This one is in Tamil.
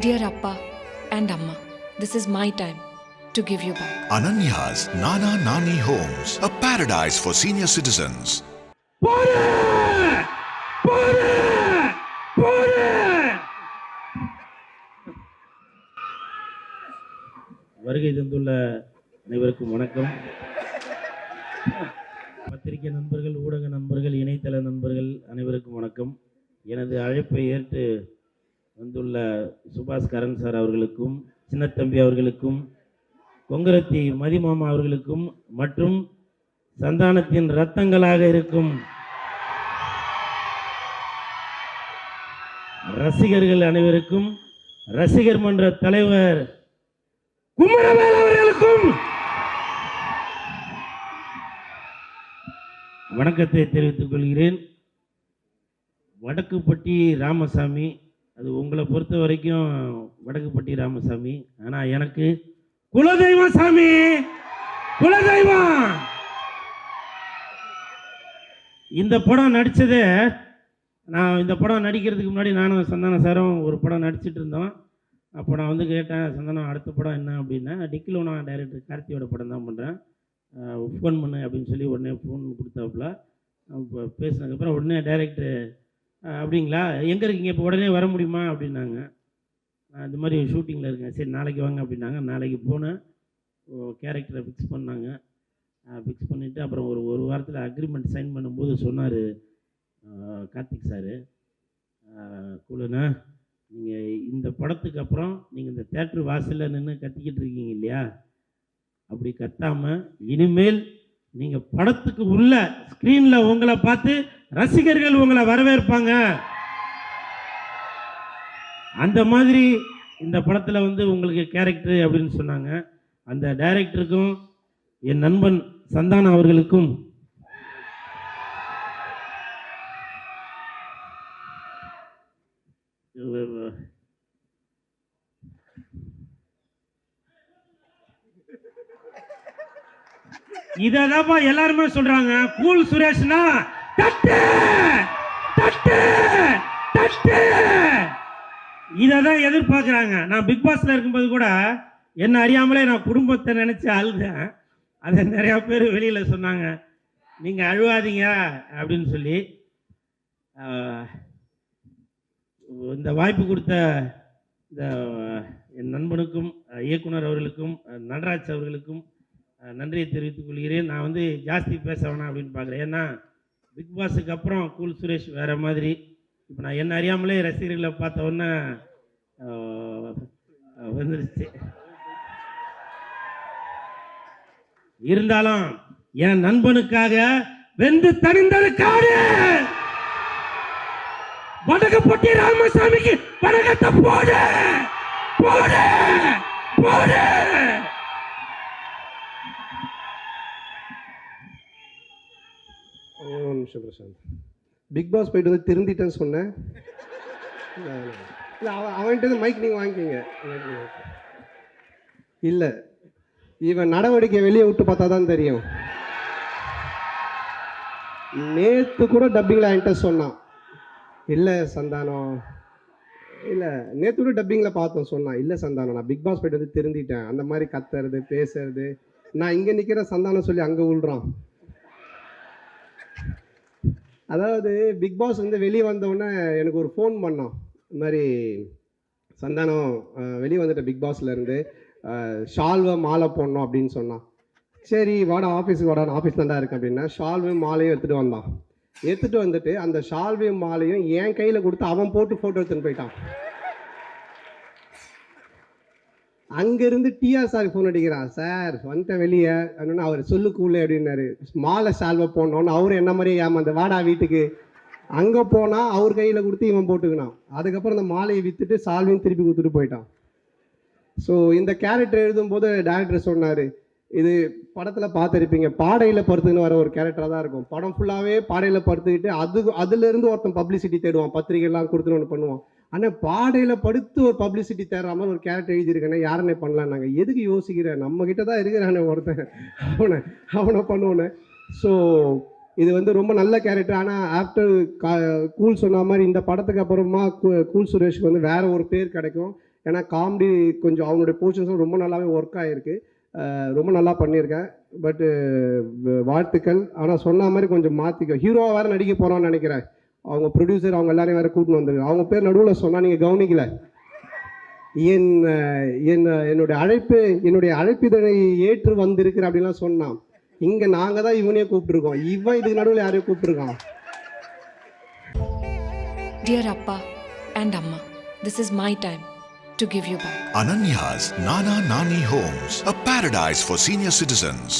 Dear Appa and Amma, this is my time to give you back. Ananya's Nana Nani Homes, a paradise for senior citizens. வருகை தந்துள்ள அனைவருக்கும் வணக்கம். பத்திரிகை நண்பர்கள், ஊடக நண்பர்கள், இணையதள நண்பர்கள் அனைவருக்கும் வணக்கம். எனது அழைப்பை ஏற்று வந்துள்ள சுபாஷ் கரன் சார் அவர்களுக்கும், சின்னத்தம்பி அவர்களுக்கும், கொங்கரத்தி மதிமாமா அவர்களுக்கும் மற்றும் சந்தானத்தின் இரத்தங்களாக இருக்கும் ரசிகர்கள் அனைவருக்கும், ரசிகர் மன்ற தலைவர் குமரவேல் அவர்களுக்கும் வணக்கத்தை தெரிவித்துக் கொள்கிறேன். வடக்குப்பட்டி ராமசாமி, அது உங்களை பொறுத்த வரைக்கும் வடக்குப்பட்டி ராமசாமி, ஆனால் எனக்கு குலதெய்வம் சாமி, குலதெய்வம். இந்த படம் நடித்ததே, நான் இந்த படம் நடிக்கிறதுக்கு முன்னாடி நானும் சந்தான சாரும் ஒரு படம் நடிச்சிட்டு இருந்தோம். அப்போ நான் வந்து கேட்டேன், சந்தானம் அடுத்த படம் என்ன அப்படின்னா, டிக்கிலோனா டைரக்டர் கார்த்தியோட படம் தான் பண்ணுறேன், ஃபோன் பண்ணு அப்படின்னு சொல்லி உடனே ஃபோன் கொடுத்தாப்புல. இப்போ பேசினதுக்கப்புறம் உடனே டைரக்டர் அப்படிங்களா, எங்கே இருக்கீங்க, இப்போ உடனே வர முடியுமா அப்படின்னாங்க. நான் இந்த மாதிரி ஷூட்டிங்கில் இருக்கேன், சரி நாளைக்கு வாங்க அப்படின்னாங்க. நாளைக்கு போனேன், கேரக்டரை ஃபிக்ஸ் பண்ணாங்க. ஃபிக்ஸ் பண்ணிவிட்டு அப்புறம் ஒரு வாரத்தில் அக்ரிமெண்ட் சைன் பண்ணும்போது சொன்னார் கார்த்திக் சார், குழுண்ணா நீங்கள் இந்த படத்துக்கு அப்புறம் நீங்கள் இந்த தேட்டர் வாசலில் நின்று கத்திக்கிட்டு இருக்கீங்க இல்லையா, அப்படி கத்தாமல் இனிமேல் நீங்கள் படத்துக்கு உள்ள ஸ்க்ரீனில் உங்களை பார்த்து ரசிகர்கள் உங்களை வரவேற்பாங்க. அந்த மாதிரி இந்த படத்தில் வந்து உங்களுக்கு கேரக்டர் அப்படின்னு சொன்னாங்க. அந்த டைரக்டருக்கும் என் நண்பன் சந்தானம் அவர்களுக்கும் இதப்பா எல்லாருமே சொல்றாங்க, கூல் சுரேஷ்னா தட்டு தட்டு தட்டு, இதான் எதிர்பார்க்குறாங்க. நான் பிக் பாஸ்ல இருக்கும்போது கூட என்ன அறியாமலே நான் குடும்பத்தை நினைச்சு அழுதேன். அதை நிறைய பேர் வெளியில சொன்னாங்க, நீங்க அழுவாதீங்க அப்படின்னு சொல்லி. இந்த வாய்ப்பு கொடுத்த இந்த என் நண்பனுக்கும், இயக்குனர் அவர்களுக்கும், நடராஜ் அவர்களுக்கும் நன்றியை தெரிவித்துக் கொள்கிறேன். நான் வந்து ஜாஸ்தி பேச வேணாம் அப்படின்னு பார்க்குறேன். ஏன்னா பிக் பாஸுக்கு அப்புறம் கூல் சுரேஷ் வேறு மாதிரி. இப்போ நான் என்ன அறியாமலே ரசிகர்களை பார்த்த உடனே வந்துருச்சு. இருந்தாலும் என் நண்பனுக்காக வெந்து தணிந்ததுக்காக வடக்குப்பட்டி ராமசாமிக்கு வணக்கத்தை போடு போடு போடு. ஒரு நிமிஷம் பிரசாந்த், பிக் பாஸ் போயிட்டு வந்து திருந்திட்டேன்னு சொன்னேன். இல்லை அவன்கிட்ட மைக் நீங்கள் வாங்கிக்கிங்க. இல்லை, இவன் நடவடிக்கை வெளியே விட்டு பார்த்தா தான் தெரியும். நேற்று கூட டப்பிங்கில் என்கிட்ட சொன்னான், இல்லை சந்தானம், இல்லை நேற்று கூட டப்பிங்கில் பார்த்தோம், சொன்னான், இல்லை சந்தானம் நான் பிக் பாஸ் போயிட்டு வந்து திருந்திட்டேன். அந்த மாதிரி கத்துறது பேசுறது, நான் இங்கே நிற்கிற சந்தானம் சொல்லி அங்கே விழுறான். அதாவது பிக் பாஸ் வந்து வெளியே வந்தவுடனே எனக்கு ஒரு ஃபோன் பண்ணான், இந்த மாதிரி சந்தானம் வெளியே வந்துட்ட பிக் பாஸ்லேருந்து, ஷால்வை மாலை போடணும் அப்படின்னு சொன்னான். சரி வாடா ஆஃபீஸுக்கு வாடா, ஆஃபீஸ் தான்டா இருக்கேன் அப்படின்னா ஷால்வையும் மாலையும் எடுத்துகிட்டு வந்தான். எடுத்துகிட்டு வந்துட்டு அந்த ஷால்வையும் மாலையும் என் கையில் கொடுத்து அவன் போட்டு ஃபோட்டோ எடுத்துன்னு போயிட்டான். அங்கேருந்து டிஆர் சார் ஃபோன் அடிக்கிறான், சார் வந்துட்டேன் வெளியே அப்படின்னா, அவர் சொல்லுக்குள்ளே அப்படின்னாரு, மாலை ஷால்வை போடணுன்னு அவரு என்ன மாதிரியே ஏமாந்த வாடா வீட்டுக்கு. அங்கே போனால் அவர் கையில் கொடுத்து இவன் போட்டுக்கினான். அதுக்கப்புறம் அந்த மாலையை விற்றுட்டு சால்வையும் திருப்பி கொடுத்துட்டு போயிட்டான். ஸோ இந்த கேரக்டர் எழுதும்போது டேரக்டர் சொன்னார், இது படத்தில் பார்த்துருப்பீங்க, பாடையில் படுத்துன்னு வர ஒரு கேரக்டராக தான் இருக்கும். படம் ஃபுல்லாகவே பாடையில் படுத்துக்கிட்டு அதுலேருந்து ஒருத்தன் பப்ளிசிட்டி தேடுவான், பத்திரிகைலாம் கொடுத்துன்னு ஒன்று பண்ணுவான். ஆனால் பாடையில் படுத்து ஒரு பப்ளிசிட்டி தேடுற மாதிரி ஒரு கேரக்டர் எழுதியிருக்கேன்னா யாருன்னே பண்ணலாம். நாங்கள் எதுக்கு யோசிக்கிறேன், நம்மக்கிட்ட தான் இருக்கிறானே ஒருத்தன், அவனை பண்ணுவோன்னு. ஸோ இது வந்து ரொம்ப நல்ல கேரக்டர். ஆனால் ஆஃப்டர் கூல் சொன்ன மாதிரி இந்த படத்துக்கு அப்புறமா கூல் சுரேஷ்க்கு வந்து வேறு ஒரு பேர் கிடைக்கும். ஏன்னா காமெடி கொஞ்சம் அவனுடைய போர்ஷன்ஸும் ரொம்ப நல்லாவே ஒர்க் ஆகிருக்கு. ரொம்ப நல்லா பண்ணியிருக்கேன். பட்டு வாழ்த்துக்கள். ஆனால் சொன்ன மாதிரி கொஞ்சம் மாற்றிக்க. ஹீரோவாக வேறு நடிக்க போகிறான்னு நினைக்கிறேன். அவங்க ப்ரொடியூசர் அவங்க எல்லாரையும் வேறு கூட்டின்னு வந்துருக்கு. அவங்க பேர் நடுவில் சொன்னால் நீங்கள் கவனிக்கல. என்னுடைய அழைப்பிதழை ஏற்று வந்திருக்கிற அப்படின்லாம் சொன்னான். இங்கே நாங்கள் தான் இவனையே கூப்பிட்டுருக்கோம். இவன் இதுக்கு நடுவில் யாரையும் கூப்பிட்டுருக்கான். Dear Appa and Amma, this is my time to give you back. Ananya's Nana Nani Homes, a paradise for senior citizens.